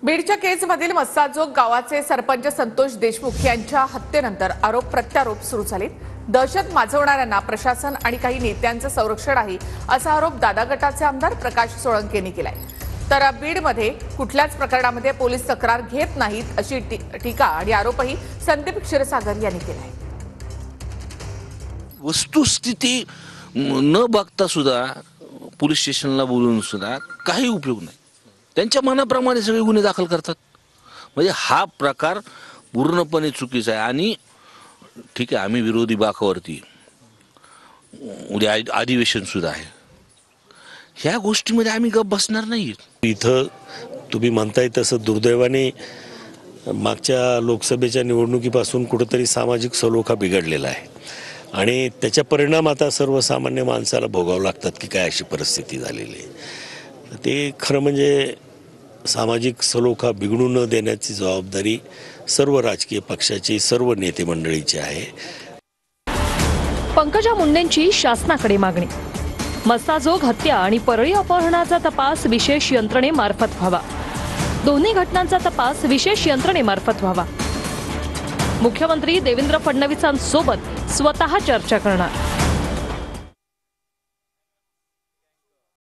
बीडच्या केजमधील मस्साजोग गावाचे सरपंच संतोष देशमुख यांच्या हत्येनंतर आरोप प्रत्यारोप सुरू झाले। दहशत माजवणाऱ्यांना प्रशासन आणि काही नेत्यांचं संरक्षण आहे असा आरोप दादा गटाचे आमदार प्रकाश सोळंके यांनी केलाय। तर बीडमध्ये कुठल्याच प्रकरणामध्ये पोलीस तक्रार घेत नाहीत अशी टीका आणि आरोपही संदीप क्षीरसागर यांनी केलाय। वस्तुस्थिती न बघता सुद्धा पोलीस स्टेशनला बोलून सुद्धा काही उपयोग नाही, त्यांच्या मनाप्रमाणे सगळे गुन्हे दाखल करतात। म्हणजे हा प्रकार पूर्णपणे चुकीचा आहे। आणि ठीक आहे, आम्ही विरोधी बाकावरती उद्या अधिवेशन सुद्धा आहे, ह्या गोष्टीमध्ये आम्ही गप बसणार नाही। इथं तुम्ही म्हणताय तसं दुर्दैवाने मागच्या लोकसभेच्या निवडणुकीपासून कुठेतरी सामाजिक सलोखा बिघडलेला आहे आणि त्याचा परिणाम आता सर्वसामान्य माणसाला भोगावं लागतात की काय अशी परिस्थिती झालेली आहे। ते खरं म्हणजे सामाजिक सलोखा बिघडू न देण्याची जबाबदारी सर्व राजकीय पक्षाची, सर्व नेते मंडळीची आहे। पंकजा मुंडेंची शासनाकडे मागणी, मस्साजोग हत्या आणि परळी अपहरणाचा तपास विशेष यंत्रणेमार्फत व्हावा। दोन्ही घटनांचा तपास विशेष यंत्रणेमार्फत व्हावा। मुख्यमंत्री देवेंद्र फडणवीसांसोबत स्वतः चर्चा करणार।